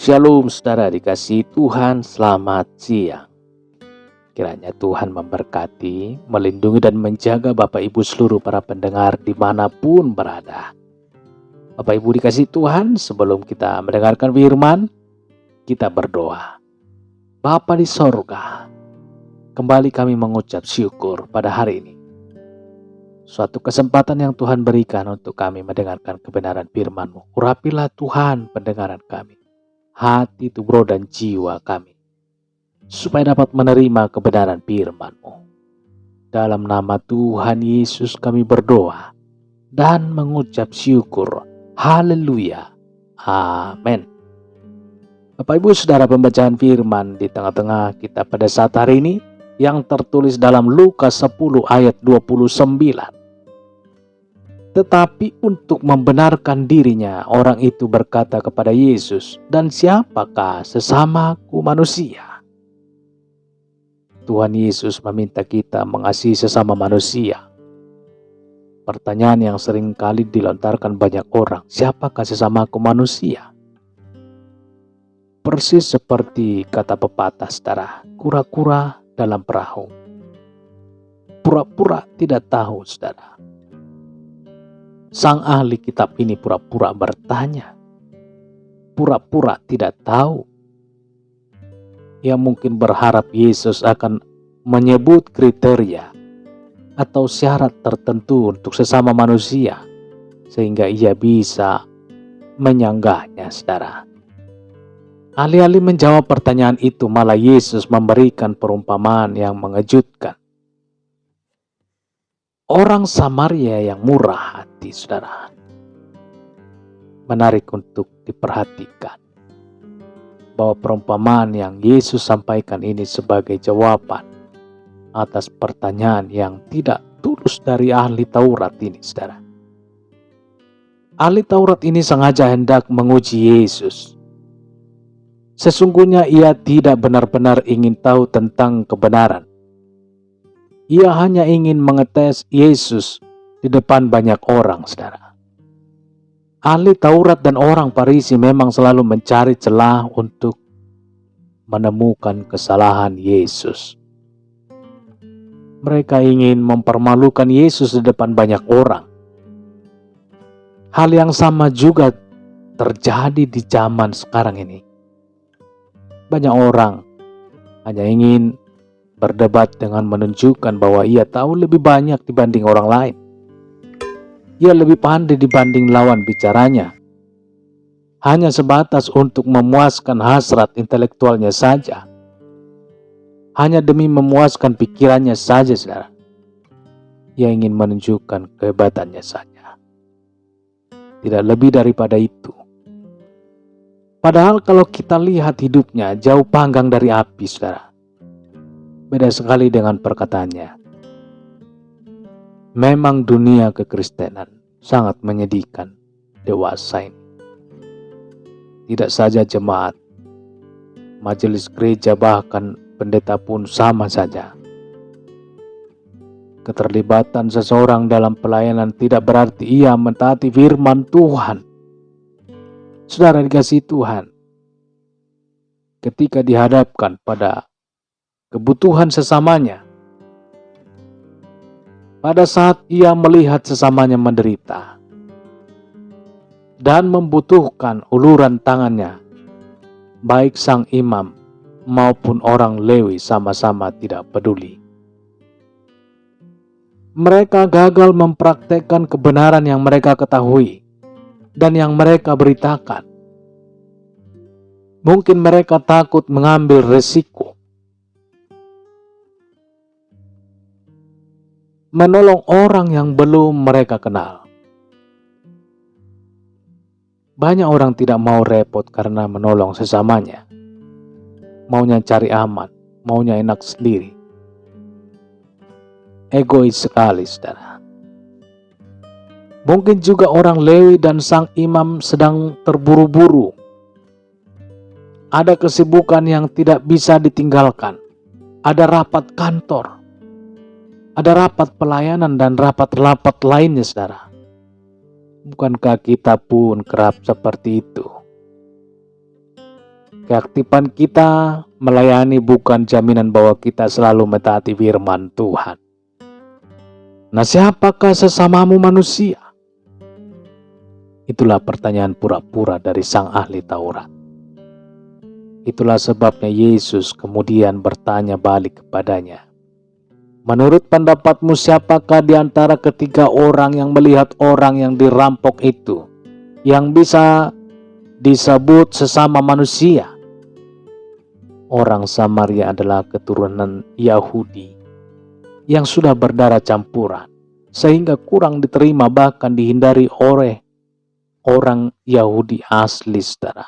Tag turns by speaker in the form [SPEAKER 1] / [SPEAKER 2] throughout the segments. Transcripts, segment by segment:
[SPEAKER 1] Shalom saudara dikasihi Tuhan, selamat siang. Kiranya Tuhan memberkati, melindungi dan menjaga Bapak Ibu seluruh para pendengar dimanapun berada. Bapak Ibu dikasihi Tuhan, sebelum kita mendengarkan firman, kita berdoa. Bapa di sorga, kembali kami mengucap syukur pada hari ini. Suatu kesempatan yang Tuhan berikan untuk kami mendengarkan kebenaran firman-Mu. Urapilah Tuhan pendengaran kami, hati, tubuh, dan jiwa kami, supaya dapat menerima kebenaran firman-Mu. Dalam nama Tuhan Yesus kami berdoa dan mengucap syukur. Haleluya. Amin. Bapak Ibu Saudara, pembacaan firman di tengah-tengah kita pada saat hari ini yang tertulis dalam Lukas 10 ayat 29. Tetapi untuk membenarkan dirinya, orang itu berkata kepada Yesus, "Dan siapakah sesamaku manusia?" Tuhan Yesus meminta kita mengasihi sesama manusia. Pertanyaan yang sering kali dilontarkan banyak orang, siapakah sesamaku manusia? Persis seperti kata pepatah saudara, kura-kura dalam perahu. Pura-pura tidak tahu saudara. Sang ahli kitab ini pura-pura bertanya, pura-pura tidak tahu. Ia mungkin berharap Yesus akan menyebut kriteria atau syarat tertentu untuk sesama manusia, sehingga ia bisa menyanggahnya saudara. Alih-alih menjawab pertanyaan itu, malah Yesus memberikan perumpamaan yang mengejutkan. Orang Samaria yang murah hati, saudara. Menarik untuk diperhatikan bahwa perumpamaan yang Yesus sampaikan ini sebagai jawaban atas pertanyaan yang tidak tulus dari ahli Taurat ini, saudara. Ahli Taurat ini sengaja hendak menguji Yesus. Sesungguhnya ia tidak benar-benar ingin tahu tentang kebenaran. Ia hanya ingin mengetes Yesus di depan banyak orang, saudara. Ahli Taurat dan orang Farisi memang selalu mencari celah untuk menemukan kesalahan Yesus. Mereka ingin mempermalukan Yesus di depan banyak orang. Hal yang sama juga terjadi di zaman sekarang ini. Banyak orang hanya ingin berdebat dengan menunjukkan bahwa ia tahu lebih banyak dibanding orang lain. Ia lebih pandai dibanding lawan bicaranya. Hanya sebatas untuk memuaskan hasrat intelektualnya saja. Hanya demi memuaskan pikirannya saja, saudara. Ia ingin menunjukkan kehebatannya saja. Tidak lebih daripada itu. Padahal kalau kita lihat hidupnya jauh panggang dari api, saudara. Beda sekali dengan perkataannya. Memang dunia kekristenan sangat menyedihkan dewasa ini. Tidak saja jemaat, majelis gereja, bahkan pendeta pun sama saja. Keterlibatan seseorang dalam pelayanan tidak berarti ia mentaati firman Tuhan. Saudara dikasihi Tuhan, ketika dihadapkan pada kebutuhan sesamanya, pada saat ia melihat sesamanya menderita dan membutuhkan uluran tangannya, baik sang imam maupun orang Lewi sama-sama tidak peduli. Mereka gagal mempraktekkan kebenaran yang mereka ketahui dan yang mereka beritakan. Mungkin mereka takut mengambil resiko menolong orang yang belum mereka kenal. Banyak orang tidak mau repot karena menolong sesamanya. Maunya cari aman, maunya enak sendiri. Egois sekali, saudara. Mungkin juga orang Lewi dan sang imam sedang terburu-buru. Ada kesibukan yang tidak bisa ditinggalkan. Ada rapat kantor. Ada rapat pelayanan dan rapat-rapat lainnya, saudara. Bukankah kita pun kerap seperti itu? Keaktifan kita melayani bukan jaminan bahwa kita selalu mentaati firman Tuhan. Nah, siapakah sesamamu manusia? Itulah pertanyaan pura-pura dari sang ahli Taurat. Itulah sebabnya Yesus kemudian bertanya balik kepadanya. Menurut pendapatmu, siapakah di antara ketiga orang yang melihat orang yang dirampok itu yang bisa disebut sesama manusia? Orang Samaria adalah keturunan Yahudi yang sudah berdarah campuran, sehingga kurang diterima bahkan dihindari oleh orang Yahudi asli, saudara.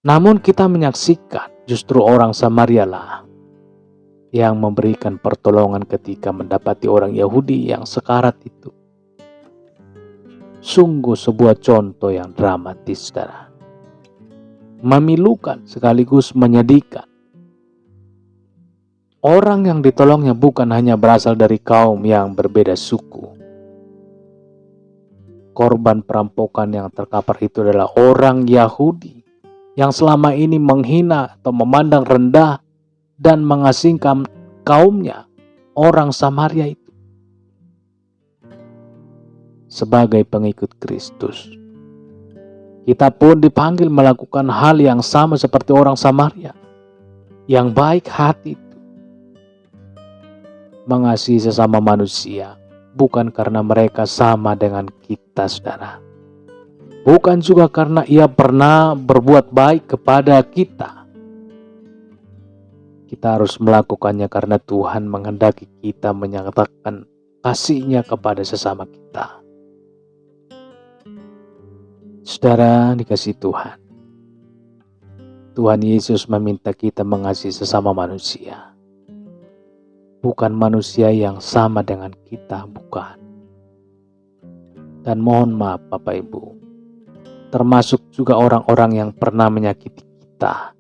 [SPEAKER 1] Namun kita menyaksikan justru orang Samaria lah yang memberikan pertolongan ketika mendapati orang Yahudi yang sekarat itu. Sungguh sebuah contoh yang dramatis, saudara. Memilukan sekaligus menyedihkan. Orang yang ditolongnya bukan hanya berasal dari kaum yang berbeda suku. Korban perampokan yang terkapar itu adalah orang Yahudi yang selama ini menghina atau memandang rendah dan mengasingkan kaumnya, orang Samaria itu. Sebagai pengikut Kristus, kita pun dipanggil melakukan hal yang sama seperti orang Samaria yang baik hati itu. Mengasihi sesama manusia bukan karena mereka sama dengan kita, saudara. Bukan juga karena ia pernah berbuat baik kepada kita. Kita harus melakukannya karena Tuhan menghendaki kita menyatakan kasih-Nya kepada sesama kita. Saudara dikasihi Tuhan, Tuhan Yesus meminta kita mengasihi sesama manusia. Bukan manusia yang sama dengan kita, bukan. Dan mohon maaf Bapak Ibu, termasuk juga orang-orang yang pernah menyakiti kita.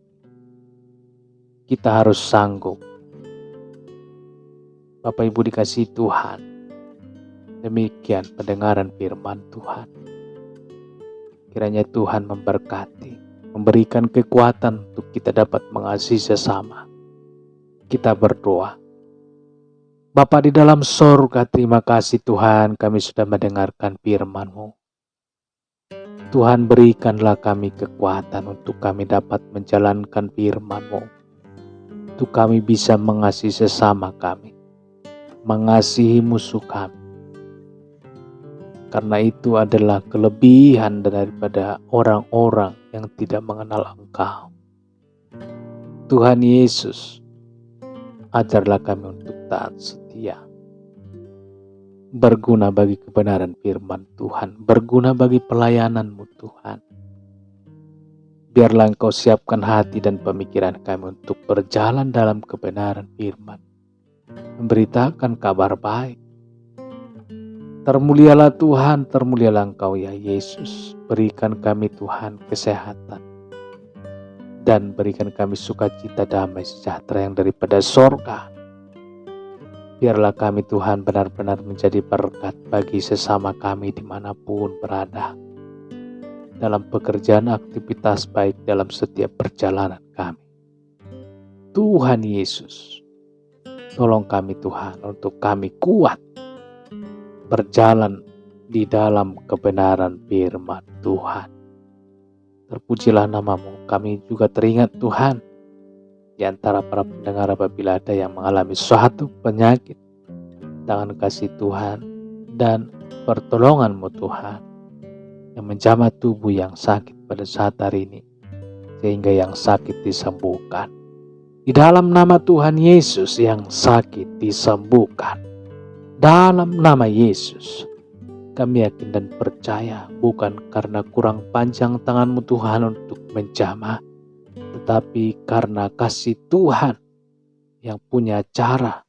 [SPEAKER 1] Kita harus sanggup. Bapak Ibu dikasihi Tuhan, demikian pendengaran firman Tuhan. Kiranya Tuhan memberkati, memberikan kekuatan untuk kita dapat mengasihi sesama. Kita berdoa. Bapa di dalam sorga, terima kasih Tuhan, kami sudah mendengarkan firman-Mu. Tuhan, berikanlah kami kekuatan untuk kami dapat menjalankan firman-Mu. Untuk kami bisa mengasihi sesama kami, mengasihi musuh kami. Karena itu adalah kelebihan daripada orang-orang yang tidak mengenal Engkau. Tuhan Yesus, ajarlah kami untuk taat setia, berguna bagi kebenaran firman Tuhan, berguna bagi pelayanan-Mu Tuhan. Biarlah Engkau siapkan hati dan pemikiran kami untuk berjalan dalam kebenaran firman, memberitakan kabar baik. Termulialah Tuhan, termulialah Engkau ya Yesus. Berikan kami Tuhan kesehatan, dan berikan kami sukacita damai sejahtera yang daripada sorga. Biarlah kami Tuhan benar-benar menjadi berkat bagi sesama kami dimanapun berada. Dalam pekerjaan aktivitas baik dalam setiap perjalanan kami. Tuhan Yesus, tolong kami Tuhan untuk kami kuat berjalan di dalam kebenaran firman Tuhan. Terpujilah nama-Mu. Kami juga teringat Tuhan, di antara para pendengar apabila ada yang mengalami suatu penyakit, dengan kasih Tuhan dan pertolongan-Mu Tuhan, yang menjamah tubuh yang sakit pada saat hari ini, sehingga yang sakit disembuhkan. Di dalam nama Tuhan Yesus, yang sakit disembuhkan. Dalam nama Yesus, kami yakin dan percaya bukan karena kurang panjang tangan-Mu Tuhan untuk menjamah, tetapi karena kasih Tuhan yang punya cara,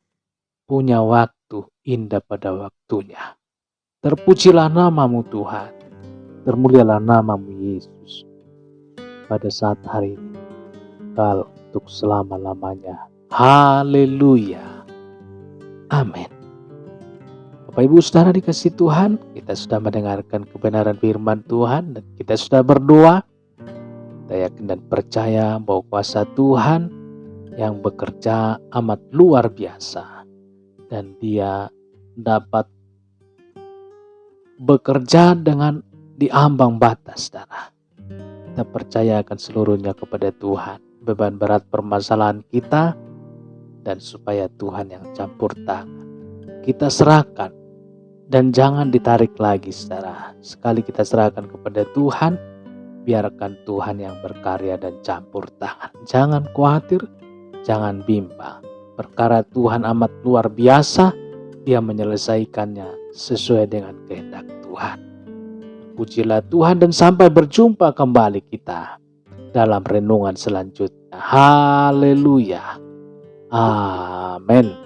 [SPEAKER 1] punya waktu indah pada waktunya. Terpujilah nama-Mu Tuhan, termulialah nama-Mu Yesus pada saat hari ini, kal untuk selama-lamanya. Haleluya. Amin. Bapak Ibu Saudara dikasihi Tuhan, kita sudah mendengarkan kebenaran firman Tuhan dan kita sudah berdoa. Kita yakin dan percaya bahwa kuasa Tuhan yang bekerja amat luar biasa. Dan Dia dapat bekerja dengan di ambang batas, saudara. Kita percayakan seluruhnya kepada Tuhan. Beban berat permasalahan kita, dan supaya Tuhan yang campur tangan. Kita serahkan dan jangan ditarik lagi, saudara. Sekali kita serahkan kepada Tuhan, biarkan Tuhan yang berkarya dan campur tangan. Jangan khawatir, jangan bimbang. Perkara Tuhan amat luar biasa, Dia menyelesaikannya sesuai dengan kehendak Tuhan. Pujilah Tuhan dan sampai berjumpa kembali kita dalam renungan selanjutnya. Haleluya. Amin.